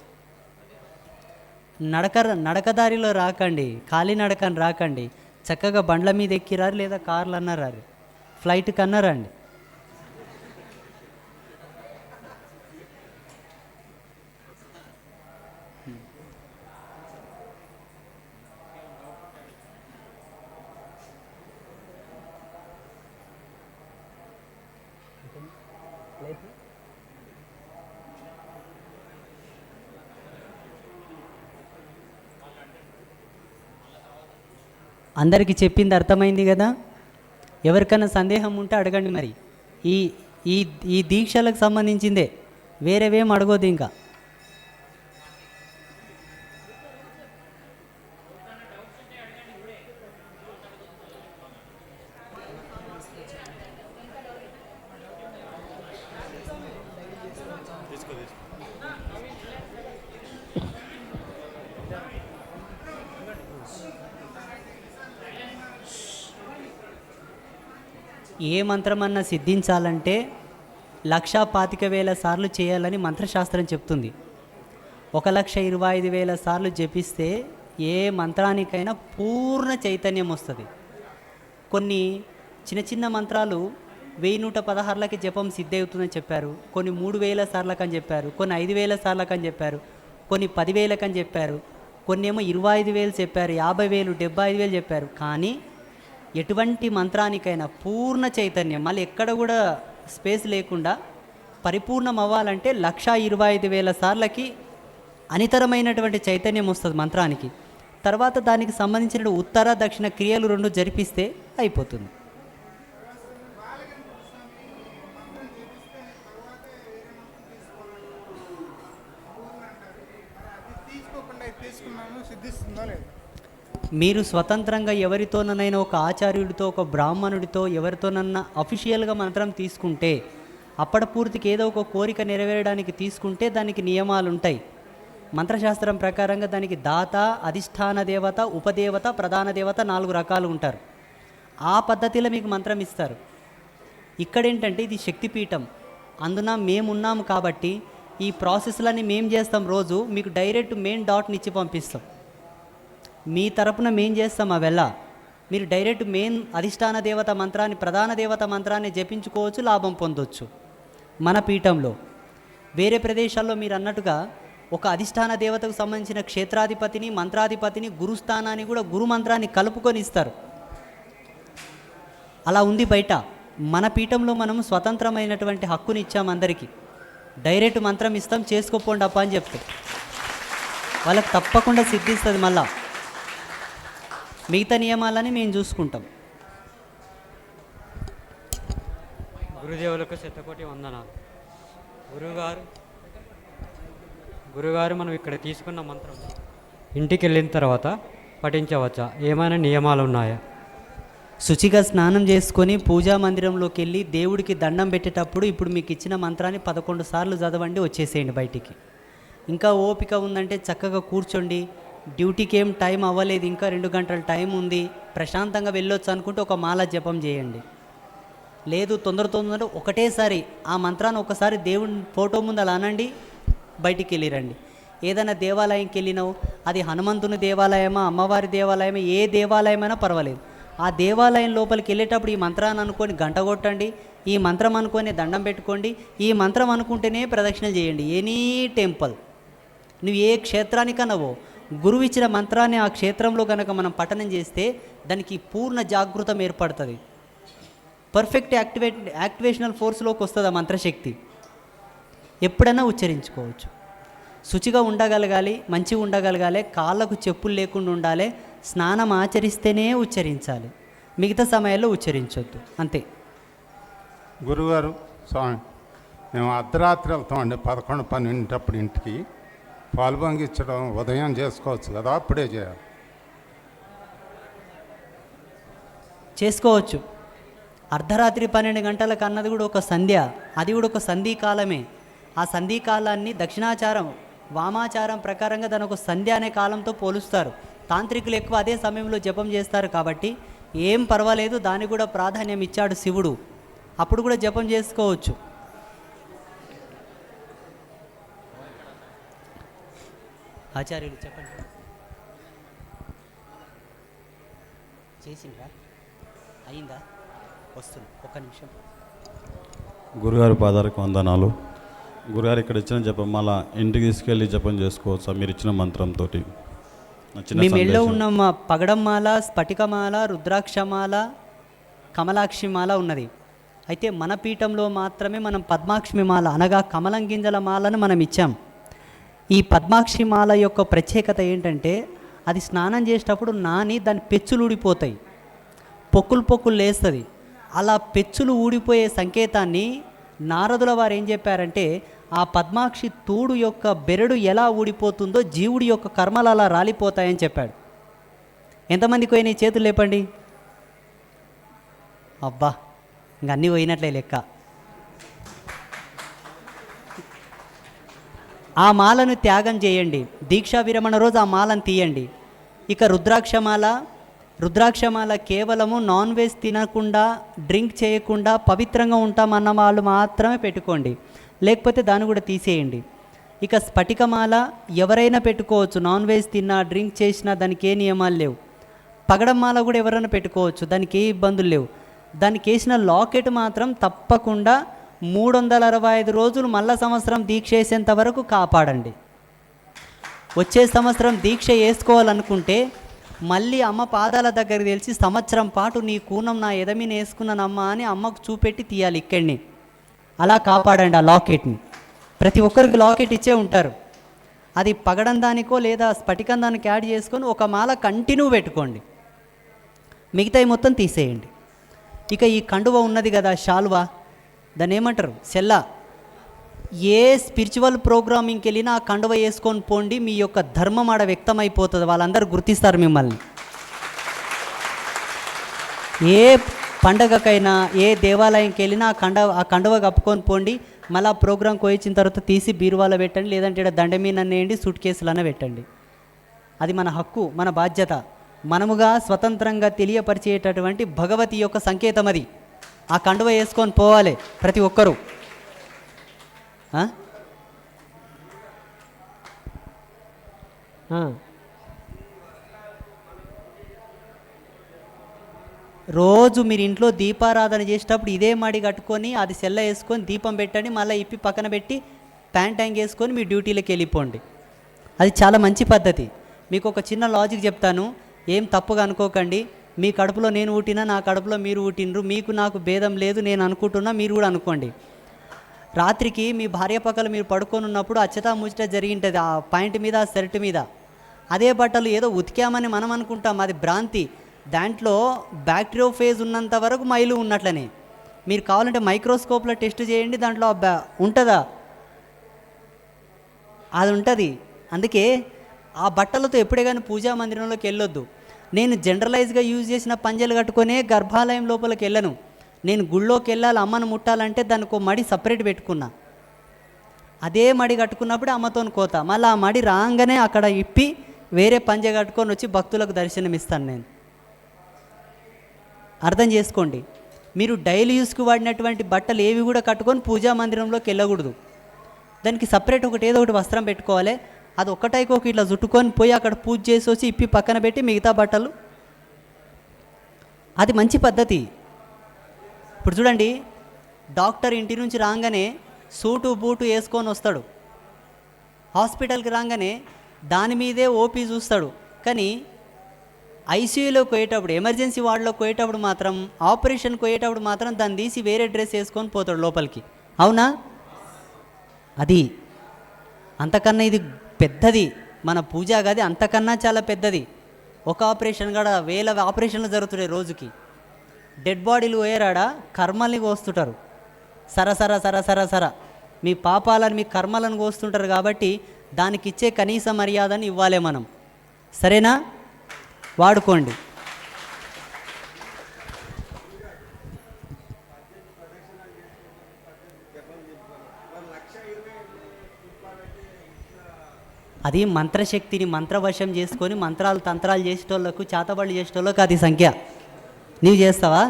Speaker 1: నడకదారిలో రాకండి, కాలినడకని రాకండి, చక్కగా బండ్ల మీద ఎక్కిరారు లేదా కార్లు అన్నారారు, ఫ్లైట్ కన్నా రండి. అందరికీ చెప్పింది అర్థమైంది కదా? ఎవరికైనా సందేహం ఉంటే అడగండి. మరి ఈ ఈ ఈ దీక్షలకు సంబంధించిందే, వేరేవేం అడగొద్దు ఇంకా. ఏ మంత్రమన్నా సిద్ధించాలంటే 1,25,000 సార్లు చేయాలని మంత్రశాస్త్రం చెప్తుంది. 1,25,000 సార్లు జపిస్తే ఏ మంత్రానికైనా పూర్ణ చైతన్యం వస్తుంది. కొన్ని చిన్న చిన్న మంత్రాలు 1116లకి జపం సిద్ధి అవుతుందని చెప్పారు, కొన్ని 3,000 సార్లకు అని చెప్పారు, కొన్ని 5,000 సార్లకు అని చెప్పారు, కొన్ని 10,000 అని చెప్పారు, కొన్ని ఏమో 25,000 చెప్పారు, 50,000, 75,000 చెప్పారు. కానీ ఎటువంటి మంత్రానికైనా పూర్ణ చైతన్యం, మళ్ళీ ఎక్కడ కూడా స్పేస్ లేకుండా పరిపూర్ణం అవ్వాలంటే 1,25,000 సార్లకి అనితరమైనటువంటి చైతన్యం వస్తుంది మంత్రానికి. తర్వాత దానికి సంబంధించిన ఉత్తర దక్షిణ క్రియలు 2 జరిపిస్తే అయిపోతుంది. మీరు స్వతంత్రంగా ఎవరితోనైనా, ఒక ఆచార్యుడితో, ఒక బ్రాహ్మణుడితో, ఎవరితోనన్నా అఫీషియల్గా మంత్రం తీసుకుంటే, అప్పటిపూర్తికి ఏదో ఒక కోరిక నెరవేరడానికి తీసుకుంటే దానికి నియమాలు ఉంటాయి. మంత్రశాస్త్రం ప్రకారంగా దానికి దాత, అధిష్టాన దేవత, ఉపదేవత, ప్రధాన దేవత 4 రకాలు ఉంటారు. ఆ పద్ధతిలో మీకు మంత్రం ఇస్తారు. ఇక్కడేంటంటే ఇది శక్తిపీఠం, అందున మేమున్నాము కాబట్టి ఈ ప్రాసెస్లన్నీ మేము చేస్తాం. రోజు మీకు డైరెక్ట్ మెయిన్ డాట్ని ఇచ్చి పంపిస్తాం. మీ తరపున మేం చేస్తాం అవెల్లా. మీరు డైరెక్ట్ మెయిన్ అధిష్టాన దేవత మంత్రాన్ని, ప్రధాన దేవత మంత్రాన్ని జపించుకోవచ్చు, లాభం పొందొచ్చు. మన పీఠంలో వేరే ప్రదేశాల్లో మీరు అన్నట్టుగా ఒక అధిష్టాన దేవతకు సంబంధించిన క్షేత్రాధిపతిని, మంత్రాధిపతిని, గురుస్థానాన్ని కూడా గురు మంత్రాన్ని కలుపుకొని ఇస్తారు. అలా ఉంది బయట. మన పీఠంలో మనం స్వతంత్రమైనటువంటి హక్కుని ఇచ్చాం అందరికీ. డైరెక్ట్ మంత్రం ఇస్తాం, చేసుకోపోండి అప్ప అని చెప్తాం. వాళ్ళకి తప్పకుండా సిద్ధిస్తుంది. మళ్ళా మిగతా నియమాలని మేము చూసుకుంటాం.
Speaker 2: గురుదేవులకు శతకోటి వందనాలు. గురుగారు మనం ఇక్కడ తీసుకున్న మంత్రం ఇంటికి వెళ్ళిన తర్వాత పఠించవచ్చా? ఏమైనా నియమాలు ఉన్నాయా?
Speaker 1: శుచిగా స్నానం చేసుకొని పూజా మందిరంలోకి వెళ్ళి దేవుడికి దండం పెట్టేటప్పుడు ఇప్పుడు మీకు ఇచ్చిన మంత్రాన్ని 11 సార్లు చదవండి, వచ్చేసేయండి బయటికి. ఇంకా ఓపిక ఉందంటే చక్కగా కూర్చోండి. డ్యూటీకి ఏం టైం అవ్వలేదు, ఇంకా 2 గంటల టైం ఉంది, ప్రశాంతంగా వెళ్ళొచ్చు అనుకుంటే ఒక మాల జపం చేయండి. లేదు తొందర ఒకటేసారి ఆ మంత్రాన్ని ఒకసారి దేవుని ఫోటో ముందు అలా అనండి, బయటికి వెళ్ళిరండి. ఏదైనా దేవాలయంకి వెళ్ళినావు, అది హనుమంతుని దేవాలయమా, అమ్మవారి దేవాలయమా, ఏ దేవాలయమైనా పర్వాలేదు, ఆ దేవాలయం లోపలికి వెళ్ళేటప్పుడు ఈ మంత్రాన్ని అనుకొని గంట కొట్టండి, ఈ మంత్రం అనుకొని దండం పెట్టుకోండి, ఈ మంత్రం అనుకుంటేనే ప్రదక్షిణ చేయండి. ఎనీ టెంపుల్, నువ్వు ఏ క్షేత్రానికన్నావో గురువు ఇచ్చిన మంత్రాన్ని ఆ క్షేత్రంలో కనుక మనం పఠనం చేస్తే దానికి పూర్ణ జాగృతం ఏర్పడుతుంది. పర్ఫెక్ట్ యాక్టివేషనల్ ఫోర్స్లోకి వస్తుంది ఆ మంత్రశక్తి. ఎప్పుడైనా ఉచ్చరించుకోవచ్చు. శుచిగా ఉండగలగాలి, మంచిగా ఉండగలగాలి, కాళ్ళకు చెప్పులు లేకుండా ఉండాలి, స్నానం ఆచరిస్తేనే ఉచ్చరించాలి, మిగతా సమయాల్లో ఉచ్చరించొద్దు, అంతే.
Speaker 3: గురుగారు స్వామి, మేము అర్ధరాత్రి వెళ్తామండి, 11-12 ఇంటికి. పాలు పొంగించడం ఉదయం చేసుకోవచ్చు కదా, అప్పుడే చేయాలి?
Speaker 1: చేసుకోవచ్చు. అర్ధరాత్రి 12 గంటలకు అన్నది కూడా ఒక సంధ్య, అది కూడా ఒక సంధికాలమే. ఆ సంధికాలాన్ని దక్షిణాచారం, వామాచారం ప్రకారంగా దాని ఒక సంధ్య అనే కాలంతో పోలుస్తారు. తాంత్రికులు ఎక్కువ అదే సమయంలో జపం చేస్తారు కాబట్టి ఏం పర్వాలేదు, దానికి కూడా ప్రాధాన్యం ఇచ్చాడు శివుడు. అప్పుడు కూడా జపం చేసుకోవచ్చు. ఆచార్యులు చెప్పండి. చేసిండ్రా? అయిందా? వస్తుంది, ఒక్క నిమిషం.
Speaker 4: గురుగారి పాదాలకు వందనాలు. గురుగారు ఇక్కడ ఇచ్చిన జపం మళ్ళా ఇంటికి తీసుకెళ్ళి జపం చేసుకోవచ్చా మీరు ఇచ్చిన మంత్రంతో?
Speaker 1: మీ మెడలో ఉన్న మా పగడంమాల, స్ఫటికమాల, రుద్రాక్షమాల, కమలాక్షిమాల ఉన్నది. అయితే మన పీఠంలో మాత్రమే మనం పద్మాక్షి మాల అనగా కమలం గింజల మాలను మనం ఇచ్చాం. ఈ పద్మాక్షి మాల యొక్క ప్రత్యేకత ఏంటంటే అది స్నానం చేసేటప్పుడు నాని దాని పెచ్చులు ఊడిపోతాయి, పొక్కులు లేస్తుంది. అలా పెచ్చులు ఊడిపోయే సంకేతాన్ని నారదుల వారు ఏం చెప్పారంటే ఆ పద్మాక్షి తూడు యొక్క బెరడు ఎలా ఊడిపోతుందో జీవుడి యొక్క కర్మలు అలా రాలిపోతాయని చెప్పాడు. ఎంతమందికి పోయినాయి చేతులు లేపండి. అబ్బా, ఇంక అన్నీ పోయినట్లే లెక్క. ఆ మాలను త్యాగం చేయండి. దీక్షా విరమణ రోజు ఆ మాలను తీయండి. ఇక రుద్రాక్షమాల కేవలము నాన్ వెజ్ తినకుండా, డ్రింక్ చేయకుండా పవిత్రంగా ఉంటామన్న వాళ్ళు మాత్రమే పెట్టుకోండి, లేకపోతే దాన్ని కూడా తీసేయండి. ఇక స్ఫటికమాల ఎవరైనా పెట్టుకోవచ్చు, నాన్ వెజ్ తిన్నా డ్రింక్ చేసినా దానికి ఏ నియమాలు లేవు. పగడం మాల కూడా ఎవరైనా పెట్టుకోవచ్చు, దానికి ఏ ఇబ్బందులు లేవు. దానికి వేసిన లాకెట్ మాత్రం తప్పకుండా 365 రోజులు మళ్ళా సంవత్సరం దీక్ష వేసేంత వరకు కాపాడండి. వచ్చే సంవత్సరం దీక్ష వేసుకోవాలనుకుంటే మళ్ళీ అమ్మ పాదాల దగ్గర తెలిసి సంవత్సరం పాటు నీ కూనం నా ఎదమిని వేసుకున్నానమ్మా అని అమ్మకు చూపెట్టి తీయాలి ఇక్కడిని. అలా కాపాడండి ఆ లాకెట్ని. ప్రతి ఒక్కరికి లాకెట్ ఇచ్చే ఉంటారు. అది పగడం దానికో లేదా స్ఫటికం దానికి యాడ్ చేసుకొని ఒక మాల కంటిన్యూ పెట్టుకోండి, మిగతాయి మొత్తం తీసేయండి. ఇక ఈ కండువ ఉన్నది కదా, శాలువా, దాన్ని ఏమంటారు, సెల్లా. ఏ స్పిరిచువల్ ప్రోగ్రామింగ్కి వెళ్ళినా ఆ కండువ వేసుకొని పోండి, మీ యొక్క ధర్మం ఆడ వ్యక్తమైపోతుంది, వాళ్ళందరూ గుర్తిస్తారు మిమ్మల్ని. ఏ పండగకైనా ఏ దేవాలయంకి వెళ్ళినా ఆ కండువ కప్పుకొని పోండి. మళ్ళీ ఆ ప్రోగ్రాంకి వచ్చిన తర్వాత తీసి బీరువాలో పెట్టండి, లేదంటే ఇక్కడ దండమీన వేయండి, సూట్ కేసులనే పెట్టండి. అది మన హక్కు, మన బాధ్యత. మనముగా స్వతంత్రంగా తెలియపరిచేటటువంటి భగవతి యొక్క సంకేతం అది. ఆ కండువ వేసుకొని పోవాలి ప్రతి ఒక్కరూ. రోజు మీరు ఇంట్లో దీపారాధన చేసేటప్పుడు ఇదే మడి కట్టుకొని అది సెల్ల వేసుకొని దీపం పెట్టండి, మళ్ళీ ఇప్పి పక్కన పెట్టి ప్యాంట్ హ్యాంగ్ వేసుకొని మీ డ్యూటీలోకి వెళ్ళిపోండి. అది చాలా మంచి పద్ధతి. మీకు ఒక చిన్న లాజిక్ చెప్తాను, ఏం తప్పుగా అనుకోకండి. మీ కడుపులో నేను ఊటినా, నా కడుపులో మీరు ఊటినరు, మీకు నాకు భేదం లేదు, నేను అనుకుంటున్నా, మీరు కూడా అనుకోండి. రాత్రికి మీ భార్య పక్కల మీరు పడుకొని ఉన్నప్పుడు అచ్చతా ముచ్చట జరిగింటుంది ఆ పాయింట్ మీద, ఆ షర్ట్ మీద. అదే బట్టలు ఏదో ఉతికామని మనం అనుకుంటాం, అది భ్రాంతి. దాంట్లో బ్యాక్టీరియోఫేజ్ ఉన్నంత వరకు మైలు ఉన్నట్లనే. మీరు కావాలంటే మైక్రోస్కోప్లో టెస్ట్ చేయండి, దాంట్లో ఉంటుందా, అది ఉంటుంది. అందుకే ఆ బట్టలతో ఎప్పుడే కానీ పూజా మందిరంలోకి వెళ్ళొద్దు. నేను జనరలైజ్గా యూజ్ చేసిన పంజలు కట్టుకొనే గర్భాలయం లోపలికి వెళ్ళను. నేను గుళ్ళోకి వెళ్ళాలి, అమ్మను ముట్టాలంటే దానికి ఒక మడి సపరేట్ పెట్టుకున్నా. అదే మడి కట్టుకున్నప్పుడు అమ్మతో కోత, మళ్ళీ ఆ మడి రాగానే అక్కడ ఇప్పి వేరే పంజ కట్టుకొని వచ్చి భక్తులకు దర్శనమిస్తాను నేను. అర్థం చేసుకోండి. మీరు డైలీ యూస్కి వాడినటువంటి బట్టలు ఏవి కూడా కట్టుకొని పూజా మందిరంలోకి వెళ్ళకూడదు. దానికి సపరేట్ ఏదో ఒకటి వస్త్రం పెట్టుకోవాలి. అది ఒక్కటైకొక ఇట్లా చుట్టుకొని పోయి అక్కడ పూజ చేసి వచ్చి ఇప్పి పక్కన పెట్టి మిగతా బట్టలు, అది మంచి పద్ధతి. ఇప్పుడు చూడండి, డాక్టర్ ఇంటి నుంచి రాగానే సూటు బూటు వేసుకొని వస్తాడు, హాస్పిటల్కి రాగానే దాని మీదే ఓపీ చూస్తాడు. కానీ ఐసీయూలోకి పోయేటప్పుడు, ఎమర్జెన్సీ వార్డులోకి పోయేటప్పుడు మాత్రం, ఆపరేషన్కి పోయేటప్పుడు మాత్రం దాన్ని తీసి వేరే డ్రెస్ వేసుకొని పోతాడు లోపలికి. అవునా? అది అంతకన్నా ఇది పెద్దది. మన పూజా గది అంతకన్నా చాలా పెద్దది. ఒక ఆపరేషన్ కూడా 1000 ఆపరేషన్లు జరుగుతున్నాయి రోజుకి. డెడ్ బాడీలు పోయారాడ కర్మల్ని కోస్తుంటారు, సరసర సర సర మీ పాపాలను మీ కర్మలను కోస్తుంటారు. కాబట్టి దానికి ఇచ్చే కనీస మర్యాదను ఇవ్వాలి మనం. సరేనా? వాడుకోండి. అది మంత్రశక్తిని మంత్రవశం చేసుకొని మంత్రాలు తంత్రాలు చేసేటోళ్ళకు, చేతబడులు చేసేటోళ్ళకు అది సంఖ్య. నీవు చేస్తావా?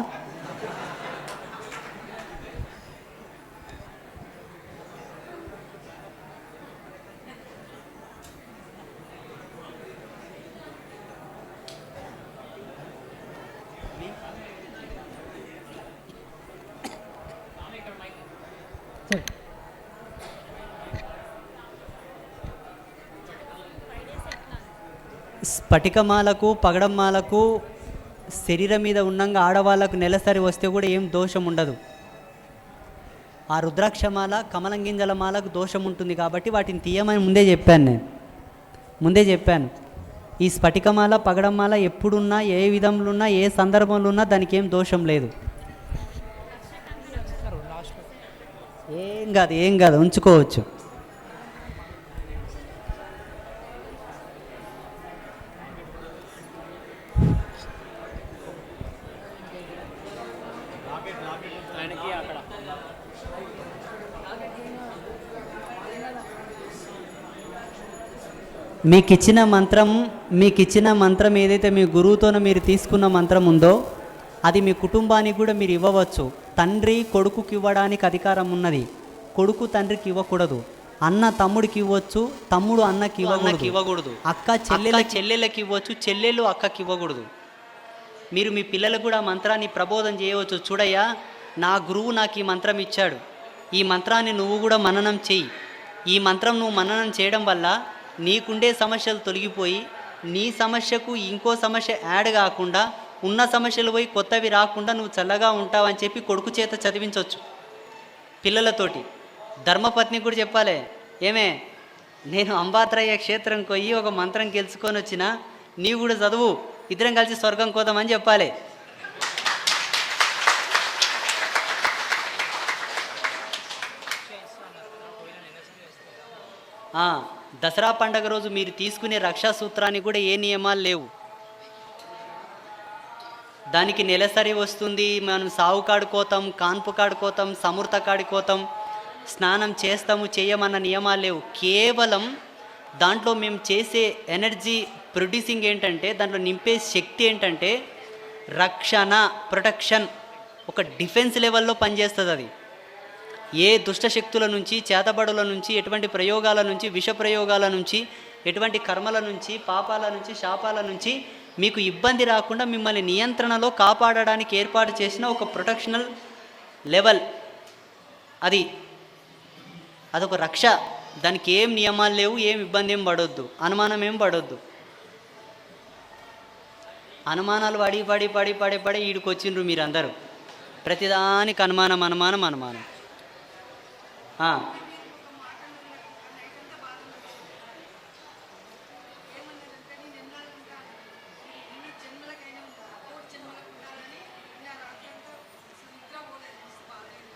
Speaker 1: స్ఫటికమాలకు పగడమాలకు శరీరం మీద ఉన్నంగా ఆడవాళ్ళకు నెలసరి వస్తే కూడా ఏం దోషం ఉండదు. ఆ రుద్రాక్షమాల కమలం గింజల మాలకు దోషం ఉంటుంది కాబట్టి వాటిని తీయమని ముందే చెప్పాను. ఈ స్ఫటికమాల పగడమాల ఎప్పుడున్నా ఏ విధంలో ఉన్నా ఏ సందర్భంలో ఉన్నా దానికి ఏం దోషం లేదు. ఏం కాదు ఉంచుకోవచ్చు. మీకు ఇచ్చిన మంత్రం ఏదైతే మీ గురువుతోనో మీరు తీసుకున్న మంత్రం ఉందో అది మీ కుటుంబానికి కూడా మీరు ఇవ్వవచ్చు. తండ్రి కొడుకుకి ఇవ్వడానికి అధికారం ఉన్నది, కొడుకు తండ్రికి ఇవ్వకూడదు. అన్న తమ్ముడికి ఇవ్వచ్చు, తమ్ముడు అన్నకి ఇవ్వకూడదు. అక్క చెల్లెళ్ళకి ఇవ్వచ్చు, చెల్లెళ్ళు అక్కకి ఇవ్వకూడదు. మీరు మీ పిల్లలకు కూడా మంత్రాన్ని ప్రబోధం చేయవచ్చు. చూడయ్యా, నా గురువు నాకు ఈ మంత్రం ఇచ్చాడు, ఈ మంత్రాన్ని నువ్వు కూడా మననం చెయ్యి. ఈ మంత్రం నువ్వు మననం చేయడం వల్ల నీకుండే సమస్యలు తొలగిపోయి నీ సమస్యకు ఇంకో సమస్య యాడ్ కాకుండా ఉన్న సమస్యలు పోయి కొత్తవి రాకుండా నువ్వు చల్లగా ఉంటావని చెప్పి కొడుకు చేత చదివించవచ్చు పిల్లలతోటి. ధర్మపత్ని కూడా చెప్పాలి, ఏమే నేను అంబాత్రయ్య క్షేత్రంకి పోయి ఒక మంత్రం గెలుచుకొని వచ్చిన, నీవు కూడా చదువు, ఇద్దరం కలిసి స్వర్గం కోదామని చెప్పాలి. దసరా పండగ రోజు మీరు తీసుకునే రక్షా సూత్రానికి కూడా ఏ నియమాలు లేవు. దానికి నెలసరి వస్తుంది, మనం సావు కాడుకోతాం, కాన్పు కాడుకోతాం, సమృత కాడుకోతాం, స్నానం చేస్తాము చేయమన్న నియమాలు లేవు. కేవలం దాంట్లో మేము చేసే ఎనర్జీ ప్రొడ్యూసింగ్ ఏంటంటే, దాంట్లో నింపే శక్తి ఏంటంటే రక్షణ, ప్రొటెక్షన్, ఒక డిఫెన్స్ లెవెల్లో పనిచేస్తుంది. అది ఏ దుష్టశక్తుల నుంచి, చేతబడుల నుంచి, ఎటువంటి ప్రయోగాల నుంచి, విష ప్రయోగాల నుంచి, ఎటువంటి కర్మల నుంచి, పాపాల నుంచి, శాపాల నుంచి మీకు ఇబ్బంది రాకుండా మిమ్మల్ని నియంత్రణలో కాపాడడానికి ఏర్పాటు చేసిన ఒక ప్రొటెక్షనల్ లెవెల్ అది. అదొక రక్ష. దానికి ఏం నియమాలు లేవు, ఏం ఇబ్బంది ఏం పడొద్దు, అనుమానం ఏం పడొద్దు. అనుమానాలు పడి ఈడికి వచ్చిండ్రు మీరందరూ. ప్రతిదానికి అనుమానం.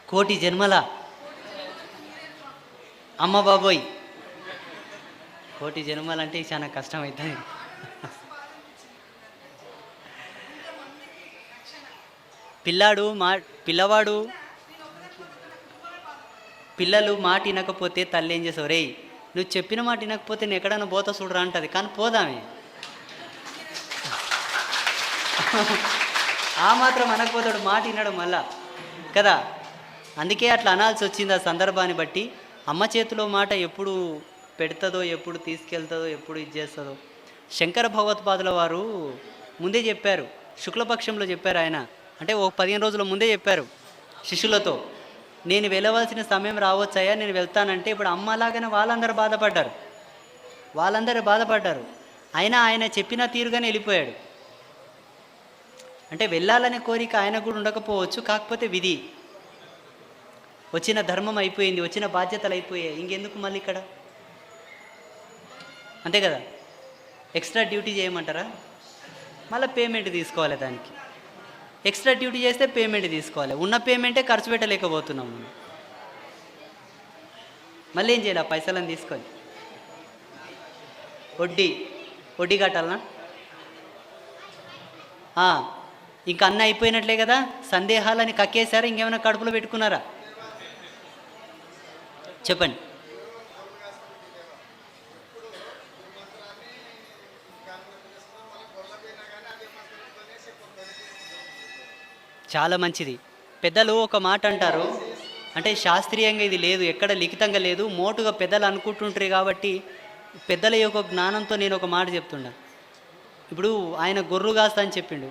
Speaker 1: కోటి జన్మల అమ్మ బాబోయ్, కోటి జన్మలంటే చాలా కష్టమవుతుంది. పిల్లవాడు పిల్లలు మాట వినకపోతే తల్లి ఏం చేసావు, రేయ్ నువ్వు చెప్పిన మాట వినకపోతే నేను ఎక్కడన్నా పోతా చూడరా అంటది. కానీ పోదామే, ఆ మాత్రం అనకపోతాడు, మాట వినడం మళ్ళా కదా. అందుకే అట్లా అనాల్సి వచ్చింది ఆ సందర్భాన్ని బట్టి. అమ్మ చేతిలో మాట ఎప్పుడు పెడుతుందో, ఎప్పుడు తీసుకెళ్తుందో, ఎప్పుడు ఇది చేస్తుందో. శంకర భగవత్పాదుల వారు ముందే చెప్పారు, శుక్లపక్షంలో చెప్పారు. ఆయన అంటే ఒక 15 రోజుల ముందే చెప్పారు శిష్యులతో, నేను వెళ్ళవలసిన సమయం రావచ్చాయా, నేను వెళ్తానంటే. ఇప్పుడు అమ్మలాగానే వాళ్ళందరూ బాధపడ్డారు. అయినా ఆయన చెప్పిన తీరుగానే వెళ్ళిపోయాడు. అంటే వెళ్ళాలనే కోరిక ఆయన కూడా ఉండకపోవచ్చు, కాకపోతే విధి, వచ్చిన ధర్మం అయిపోయింది, వచ్చిన బాధ్యతలు అయిపోయాయి, ఇంకెందుకు మళ్ళీ ఇక్కడ, అంతే కదా. ఎక్స్ట్రా డ్యూటీ చేయమంటారా, మళ్ళీ పేమెంట్ తీసుకోవాలి. దానికి ఎక్స్ట్రా డ్యూటీ చేస్తే పేమెంట్ తీసుకోవాలి. ఉన్న పేమెంటే ఖర్చు పెట్టలేకపోతున్నాం మనం. మళ్ళీ ఏం చేయాలి, పైసలను తీసుకొని వడ్డీ కట్టాలనా? ఇంకా అన్నీ అయిపోయినట్లే కదా. సందేహాలని కక్కేశారా, ఇంకేమైనా కడుపులో పెట్టుకున్నారా చెప్పండి. చాలా మంచిది. పెద్దలు ఒక మాట అంటారు, అంటే శాస్త్రీయంగా ఇది లేదు, ఎక్కడ లిఖితంగా లేదు, మోటుగా పెద్దలు అనుకుంటుంటారు. కాబట్టి పెద్దల యొక్క జ్ఞానంతో నేను ఒక మాట చెప్తుండా. ఇప్పుడు ఆయన గొర్రె కాస్తా అని చెప్పిండు.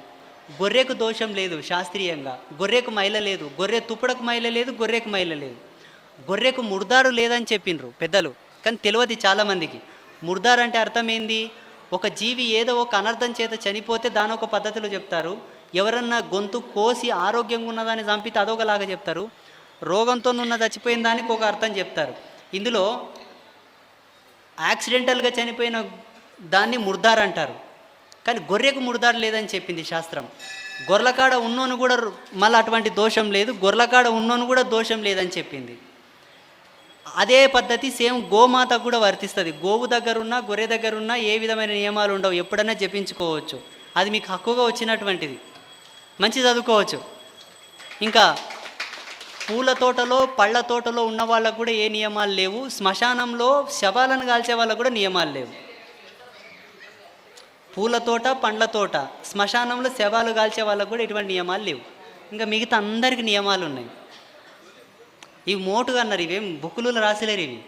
Speaker 1: గొర్రెకు దోషం లేదు శాస్త్రీయంగా, గొర్రెకు మైల లేదు, గొర్రె తుప్పడకు మైల లేదు, గొర్రెకు మైల లేదు. గొర్రెకు ముర్దారు లేదని చెప్పిండ్రు పెద్దలు, కానీ తెలియదు చాలామందికి. ముర్దారు అంటే అర్థం ఏంది, ఒక జీవి ఏదో ఒక అనర్థం చేత చనిపోతే దాని ఒక పద్ధతిలో చెప్తారు. ఎవరన్నా గొంతు కోసి ఆరోగ్యంగా ఉన్నదాన్ని చంపితే అదొకలాగా చెప్తారు. రోగంతో ఉన్న చచ్చిపోయిన దానికి ఒక అర్థం చెప్తారు. ఇందులో యాక్సిడెంటల్గా చనిపోయిన దాన్ని ముర్దార్ అంటారు. కానీ గొర్రెకు ముర్దార్ లేదని చెప్పింది శాస్త్రం. గొర్రెకాడ ఉన్నోను కూడా మళ్ళీ అటువంటి దోషం లేదు, గొర్రెకాడ ఉన్నోను కూడా దోషం లేదని చెప్పింది. అదే పద్ధతి సేమ్ గోమాత కూడా వర్తిస్తుంది. గోవు దగ్గరున్నా గొర్రె దగ్గరున్నా ఏ విధమైన నియమాలు ఉండవు, ఎప్పుడైనా జపించుకోవచ్చు. అది మీకు హక్కుగా వచ్చినటువంటిది, మంచి చదువుకోవచ్చు. ఇంకా పూల తోటలో పళ్ళ తోటలో ఉన్న వాళ్ళకు కూడా ఏ నియమాలు లేవు. శ్మశానంలో శవాలను కాల్చే వాళ్ళకు కూడా నియమాలు లేవు. పూల తోట పండ్ల తోట శ్మశానంలో శవాలు కాల్చే వాళ్ళకు కూడా ఎటువంటి నియమాలు లేవు. ఇంకా మిగతా అందరికీ నియమాలు ఉన్నాయి. ఇవి మోటుగా అన్నారు, ఇవేం బుక్కులు రాసిలేరు. ఇవి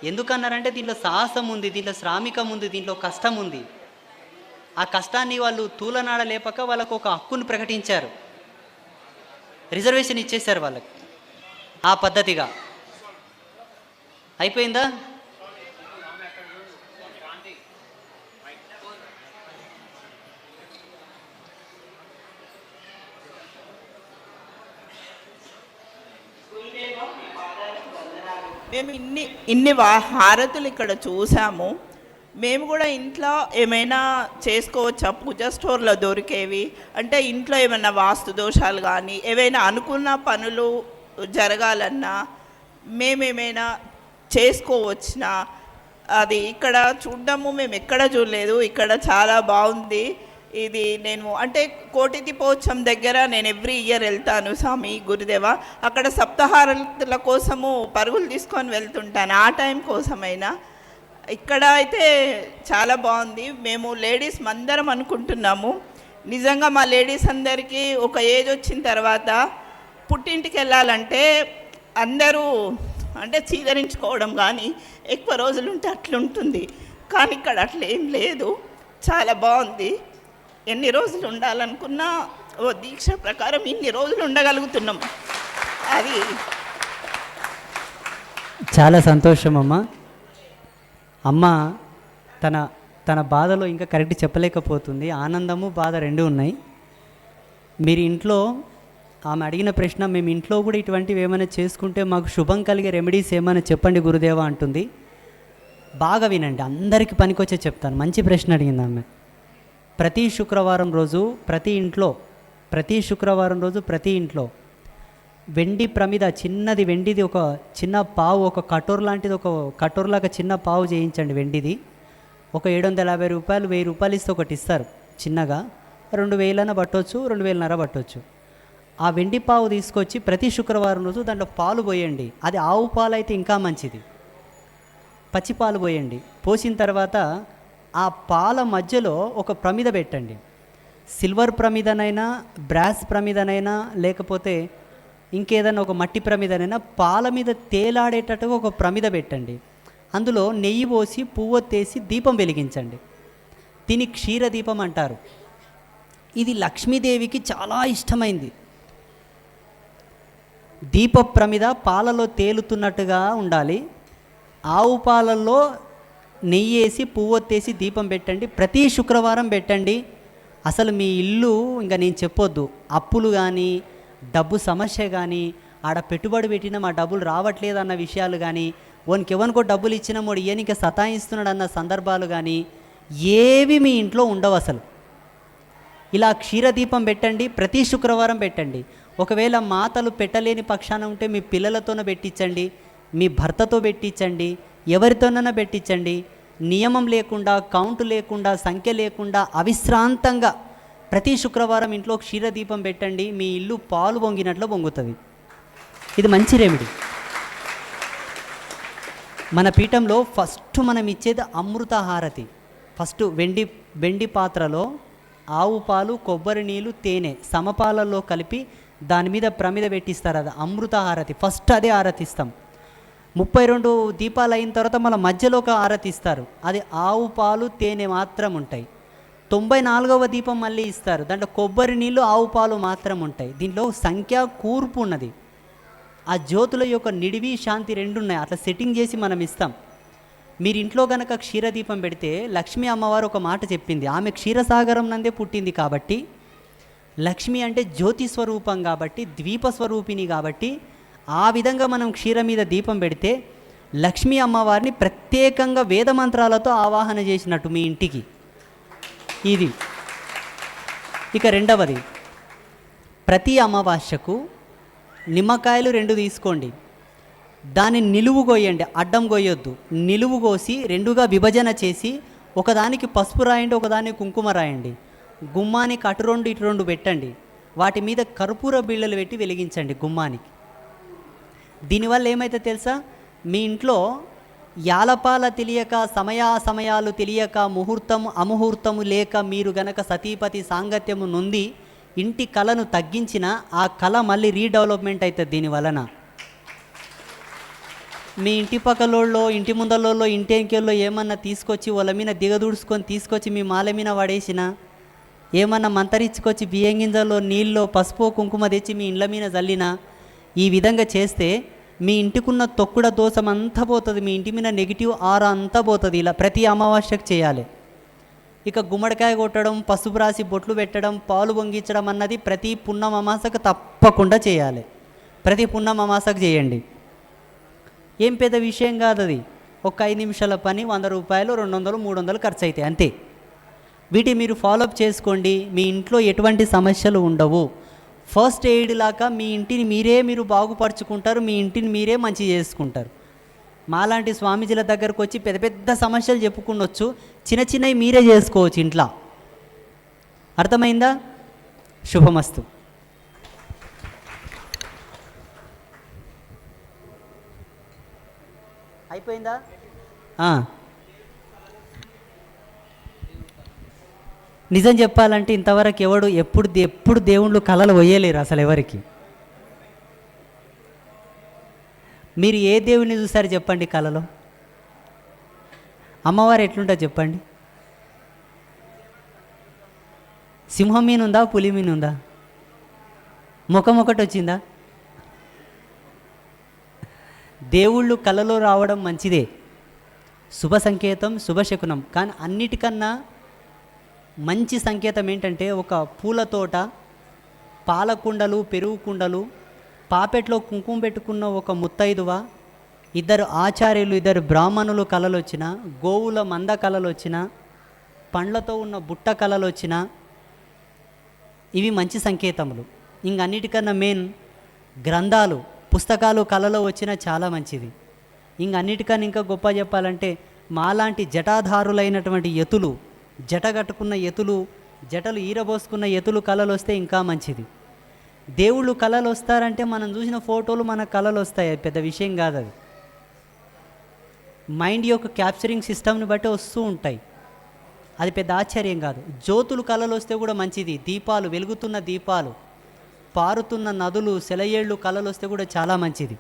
Speaker 1: ఎందుకన్నారంటే దీంట్లో సాహసం ఉంది, దీంట్లో శ్రామికం ఉంది, దీంట్లో కష్టం ఉంది. ఆ కష్టాన్ని వాళ్ళు తూలనాడ లేపక వాళ్ళకు ఒక హక్కును ప్రకటించారు, రిజర్వేషన్ ఇచ్చేశారు వాళ్ళకి ఆ పద్ధతిగా. అయిపోయిందా?
Speaker 5: మేము ఇన్ని హారతులు ఇక్కడ చూసాము. మేము కూడా ఇంట్లో ఏమైనా చేసుకోవచ్చా? పూజా స్టోర్లో దొరికేవి అంటే ఇంట్లో ఏమైనా వాస్తు దోషాలు కానీ ఏవైనా అనుకున్న పనులు జరగాలన్నా మేమేమైనా చేసుకోవచ్చునా? అది ఇక్కడ చూడ్డము మేము ఎక్కడ చూడలేదు. ఇక్కడ చాలా బాగుంది. ఇది నేను అంటే కోటి దీపోత్సవం దగ్గర నేను ఎవ్రీ ఇయర్ వెళ్తాను స్వామి గురుదేవ. అక్కడ సప్తహారతుల కోసము పరుగులు తీసుకొని వెళ్తుంటాను, ఆ టైం కోసమైనా. ఇక్కడ అయితే చాలా బాగుంది. మేము లేడీస్ అందరం అనుకుంటున్నాము, నిజంగా మా లేడీస్ అందరికీ ఒక ఏజ్ వచ్చిన తర్వాత పుట్టింటికి వెళ్ళాలంటే అందరూ అంటే చీదరించుకోవడం కానీ ఎక్కువ రోజులు ఉంటే అట్లుంటుంది. కానీ ఇక్కడ అట్లా ఏం లేదు, చాలా బాగుంది. ఎన్ని రోజులు ఉండాలనుకున్నా ఓ దీక్ష ప్రకారం ఇన్ని రోజులు ఉండగలుగుతున్నాం. అది
Speaker 1: చాలా సంతోషం అమ్మ. అమ్మ తన బాధలో ఇంకా కరెక్ట్ చెప్పలేకపోతుంది. ఆనందము బాధ రెండు ఉన్నాయి. మీరు ఇంట్లో ఆమె అడిగిన ప్రశ్న, మేము ఇంట్లో కూడా ఇటువంటివి ఏమైనా చేసుకుంటే మాకు శుభం కలిగే రెమెడీస్ ఏమైనా చెప్పండి గురుదేవ అంటుంది. బాగా వినండి, అందరికీ పనికొచ్చే చెప్తాను. మంచి ప్రశ్న అడిగింది ఆమె. ప్రతి శుక్రవారం రోజు ప్రతి ఇంట్లో వెండి ప్రమిద, చిన్నది వెండిది, ఒక చిన్న పావు, ఒక కటోర్ లాంటిది, ఒక కటోర్లాగా చిన్న పావు చేయించండి వెండిది. ఒక 750 రూపాయలు 1000 రూపాయలు ఇస్తే ఒకటి ఇస్తారు చిన్నగా. 2000 పట్టవచ్చు, 2500 పట్టవచ్చు. ఆ వెండి పావు తీసుకొచ్చి ప్రతి శుక్రవారం రోజు దాంట్లో పాలు పోయండి. అది ఆవు పాలు అయితే ఇంకా మంచిది, పచ్చి పాలు పోయండి. పోసిన తర్వాత ఆ పాల మధ్యలో ఒక ప్రమిద పెట్టండి. సిల్వర్ ప్రమిదనైనా, బ్రాస్ ప్రమిదనైనా, లేకపోతే ఇంకేదైనా ఒక మట్టి ప్రమిదనైనా పాల మీద తేలాడేటట్టుగా ఒక ప్రమిద పెట్టండి. అందులో నెయ్యి పోసి పువ్వొత్తేసి దీపం వెలిగించండి. దీన్ని క్షీరదీపం అంటారు. ఇది లక్ష్మీదేవికి చాలా ఇష్టమైంది. దీప ప్రమిద పాలలో తేలుతున్నట్టుగా ఉండాలి. ఆవు పాలల్లో నెయ్యి వేసి పువ్వొత్తేసి దీపం పెట్టండి. ప్రతి శుక్రవారం పెట్టండి. అసలు మీ ఇల్లు ఇంకా నేను చెప్పొద్దు, అప్పులు కానీ, డబ్బు సమస్య కానీ, ఆడ పెట్టుబడి పెట్టినా మా డబ్బులు రావట్లేదు అన్న విషయాలు కానీ, ఎవరికో డబ్బులు ఇచ్చినా వాడు ఈయనకి సతాయిస్తున్నాడు అన్న సందర్భాలు కానీ ఏవి మీ ఇంట్లో ఉండవు అసలు. ఇలా క్షీరదీపం పెట్టండి, ప్రతి శుక్రవారం పెట్టండి. ఒకవేళ మాతలు పెట్టలేని పక్షాన ఉంటే మీ పిల్లలతోనే పెట్టించండి, మీ భర్తతో పెట్టించండి, ఎవరితోనైనా పెట్టించండి. నియమం లేకుండా, కౌంట్ లేకుండా, సంఖ్య లేకుండా అవిశ్రాంతంగా ప్రతి శుక్రవారం ఇంట్లో క్షీరదీపం పెట్టండి. మీ ఇల్లు పాలు పొంగినట్లు పొంగుతుంది. ఇది మంచి రెమెడీ. మన పీఠంలో ఫస్ట్ మనం ఇచ్చేది అమృతహారతి. ఫస్ట్ వెండి పాత్రలో ఆవు పాలు, కొబ్బరి నీళ్ళు, తేనె సమపాలలో కలిపి దాని మీద ప్రమిద పెట్టిస్తారు. అది అమృతహారతి. ఫస్ట్ అదే ఆరతిస్తాం. 32 దీపాలు అయిన తర్వాత మళ్ళీ మధ్యలో ఒక ఆరతి ఇస్తారు. అది ఆవు పాలు, తేనె మాత్రం ఉంటాయి. 94వ దీపం మళ్ళీ ఇస్తారు. దాంట్లో కొబ్బరి నీళ్ళు, ఆవు పాలు మాత్రం ఉంటాయి. దీంట్లో సంఖ్య కూర్పు ఉన్నది. ఆ జ్యోతుల యొక్క నిడివి, శాంతి రెండు ఉన్నాయి. అట్లా సెట్టింగ్ చేసి మనం ఇస్తాం. మీరు ఇంట్లో గనక క్షీరదీపం పెడితే లక్ష్మీ అమ్మవారు ఒక మాట చెప్పింది. ఆమె క్షీరసాగరం నందే పుట్టింది కాబట్టి, లక్ష్మి అంటే జ్యోతి స్వరూపం కాబట్టి, ద్వీప స్వరూపిణి కాబట్టి, ఆ విధంగా మనం క్షీర మీద దీపం పెడితే లక్ష్మీ అమ్మవారిని ప్రత్యేకంగా వేద మంత్రాలతో ఆవాహన చేసినట్టు మీ ఇంటికి. ఇది. ఇక రెండవది, ప్రతి అమావాస్యకు నిమ్మకాయలు 2 తీసుకోండి, దాన్ని నిలువు కోయండి, అడ్డం కోయొద్దు. నిలువు కోసి 2గా విభజన చేసి ఒకదానికి పసుపు రాయండి, ఒకదానికి కుంకుమ రాయండి. గుమ్మానికి అటు 2 ఇటు 2 పెట్టండి. వాటి మీద కర్పూర బిళ్ళలు పెట్టి వెలిగించండి గుమ్మానికి. దీనివల్ల ఏమైతే తెలుసా, మీ ఇంట్లో యాలపాల తెలియక, సమయాలు తెలియక, ముహూర్తం అముహూర్తము లేక మీరు గనక సతీపతి సాంగత్యము నుండి ఇంటి కళను తగ్గించిన ఆ కళ మళ్ళీ రీడెవలప్మెంట్ అవుతుంది దీనివలన. మీ ఇంటి పక్కలోళ్ళో, ఇంటి ముందలోళ్ళో, ఇంటి ఎంకెల్లో ఏమన్నా తీసుకొచ్చి వాళ్ళ మీద దిగదూడ్చుకొని తీసుకొచ్చి మీ మాల మీద పడేసిన, ఏమన్నా మంతరించుకొచ్చి బియ్యం గింజల్లో నీళ్ళలో పసుపు కుంకుమ తెచ్చి మీ ఇండ్ల మీద చల్లినా, ఈ విధంగా చేస్తే మీ ఇంటికున్న తొక్కుడ దోషం అంతా పోతుంది, మీ ఇంటి మీద నెగిటివ్ ఆరా అంతా పోతుంది. ఇలా ప్రతి అమావాస్యకు చేయాలి. ఇక గుమ్మడికాయ కొట్టడం, పసుపు రాసి బొట్లు పెట్టడం, పాలు పొంగించడం అన్నది ప్రతి పున్నమ అమాసకు తప్పకుండా చేయాలి. ప్రతి పున్నమ అమాసకు చేయండి. ఏం పెద్ద విషయం కాదు అది. ఒక 5 నిమిషాల పని, 100 రూపాయలు, 200, 300 ఖర్చు అవుతాయి అంతే. వీటి మీరు ఫాలోఅప్ చేసుకోండి, మీ ఇంట్లో ఎటువంటి సమస్యలు ఉండవు. ఫస్ట్ ఎయిడ్ లాగా మీ ఇంటిని మీరు బాగుపరుచుకుంటారు, మీ ఇంటిని మీరే మంచి చేసుకుంటారు. మాలాంటి స్వామీజీల దగ్గరకు వచ్చి పెద్ద పెద్ద సమస్యలు చెప్పుకుండొచ్చు, చిన్న చిన్నవి మీరే చేసుకోవచ్చు ఇంట్లో. అర్థమైందా? శుభమస్తు. అయిపోయిందా? నిజం చెప్పాలంటే ఇంతవరకు ఎప్పుడు దేవుళ్ళు కళలు వేయలేరు అసలు ఎవరికి. మీరు ఏ దేవుని చూసారు చెప్పండి కళలో? అమ్మవారు ఎట్లుంటుంది చెప్పండి? సింహం మీద ఉందా, పులి మీద ఉందా? ముఖం ఒకటి వచ్చిందా? దేవుళ్ళు కళలో రావడం మంచిదే, శుభ సంకేతం, శుభశకునం. కానీ అన్నిటికన్నా మంచి సంకేతం ఏంటంటే ఒక పూల తోట, పాలకుండలు, పెరుగు కుండలు, పాపెట్లో కుంకుమ పెట్టుకున్న ఒక ముత్తైదువ, 2 ఆచార్యులు, 2 బ్రాహ్మణులు కళలు వచ్చిన, గోవుల మంద కళలు వచ్చిన, పండ్లతో ఉన్న బుట్ట కళలు వచ్చిన, ఇవి మంచి సంకేతములు. ఇంకన్నిటికన్నా మెయిన్ గ్రంథాలు, పుస్తకాలు కళలో వచ్చిన చాలా మంచిది. ఇంకన్నిటికన్నా ఇంకా గొప్ప చెప్పాలంటే మాలాంటి జటాధారులైనటువంటి యతులు, జట కట్టుకున్న యతులు, జటలు ఈరబోసుకున్న యతులు కళలు వస్తే ఇంకా మంచిది. దేవుళ్ళు కళలు వస్తారంటే మనం చూసిన ఫోటోలు మన కళలు వస్తాయి, అది పెద్ద విషయం కాదు. అది మైండ్ యొక్క క్యాప్చరింగ్ సిస్టమ్ని బట్టి వస్తూ ఉంటాయి, అది పెద్ద ఆశ్చర్యం కాదు. జ్యోతులు కళలు వస్తే కూడా మంచిది. దీపాలు, వెలుగుతున్న దీపాలు, పారుతున్న నదులు, సెలయేళ్ళు కళలు వస్తే కూడా చాలా మంచిది.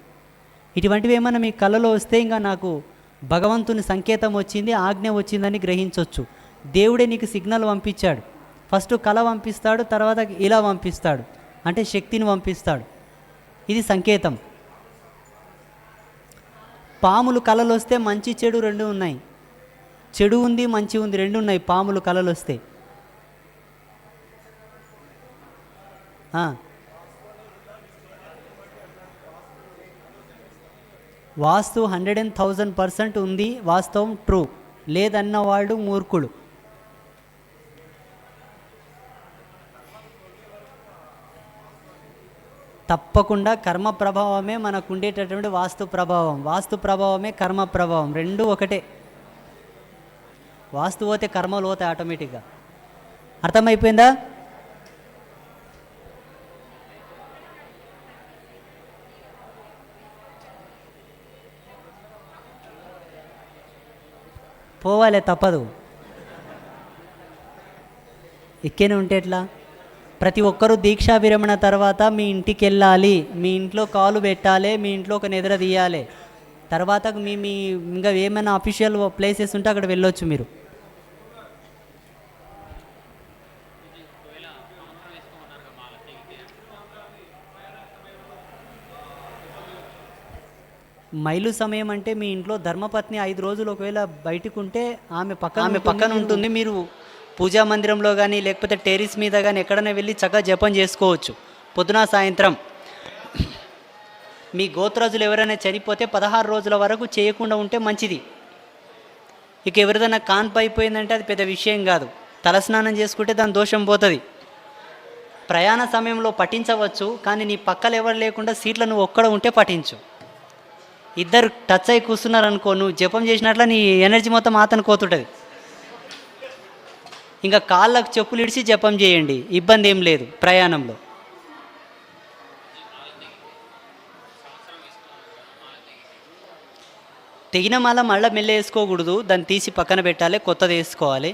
Speaker 1: ఇటువంటివి ఏమైనా మీ కళలో వస్తే ఇంకా నాకు భగవంతుని సంకేతం వచ్చింది, ఆజ్ఞ వచ్చిందని గ్రహించవచ్చు. దేవుడే నీకు సిగ్నల్ పంపించాడు. ఫస్ట్ కళ పంపిస్తాడు, తర్వాత ఇలా పంపిస్తాడు, అంటే శక్తిని పంపిస్తాడు. ఇది సంకేతం. పాములు కళలు వస్తే మంచి చెడు 2 ఉన్నాయి, చెడు ఉంది మంచి ఉంది 2 ఉన్నాయి పాములు కళలు వస్తే. వాస్తు 100,000% ఉంది, వాస్తవం ట్రూ. లేదన్న వాళ్ళు మూర్ఖుడు. తప్పకుండా కర్మ ప్రభావమే మనకు ఉండేటటువంటి వాస్తు ప్రభావం, వాస్తు ప్రభావమే కర్మ ప్రభావం, 2 ఒకటే. వాస్తు పోతే కర్మలు పోతాయి ఆటోమేటిక్గా. అర్థమైపోయిందా? పోవాలే, తప్పదు. ఎక్కేనే ఉంటే ఎట్లా? ప్రతి ఒక్కరూ దీక్షా విరమణ తర్వాత మీ ఇంటికి వెళ్ళాలి, మీ ఇంట్లో కాలు పెట్టాలి, మీ ఇంట్లో ఒక నిద్ర తీయాలి. తర్వాత మీ ఇంకా ఏమైనా అఫీషియల్ ప్లేసెస్ ఉంటే అక్కడ వెళ్ళొచ్చు మీరు. మైలు సమయం అంటే మీ ఇంట్లో ధర్మపత్ని 5 రోజులు ఒకవేళ బయటకు ఉంటే ఆమె పక్కన ఉంటుంది. మీరు పూజా మందిరంలో కానీ లేకపోతే టెర్రస్ మీద కానీ ఎక్కడైనా వెళ్ళి చక్కగా జపం చేసుకోవచ్చు పొద్దున సాయంత్రం. మీ గోత్రాజులు ఎవరైనా చనిపోతే 16 రోజుల వరకు చేయకుండా ఉంటే మంచిది. ఇక ఎవరిదైనా కాన్పు అయిపోయిందంటే అది పెద్ద విషయం కాదు, తలస్నానం చేసుకుంటే దాని దోషం పోతుంది. ప్రయాణ సమయంలో పఠించవచ్చు, కానీ నీ పక్కలు ఎవరు లేకుండా సీట్లో నువ్వు ఒక్కడ ఉంటే పఠించు. ఇద్దరు టచ్ అయి కూర్చున్నారు అనుకో, నువ్వు జపం చేసినట్ల నీ ఎనర్జీ మొత్తం ఆతను కోతుంటుంది. ఇంకా కాళ్ళకు చెప్పులు ఇడిచి జపం చేయండి, ఇబ్బంది ఏం లేదు ప్రయాణంలో. తెగిన మాల మళ్ళీ మెల్ల వేసుకోకూడదు, దాన్ని తీసి పక్కన పెట్టాలి, కొత్తది వేసుకోవాలి.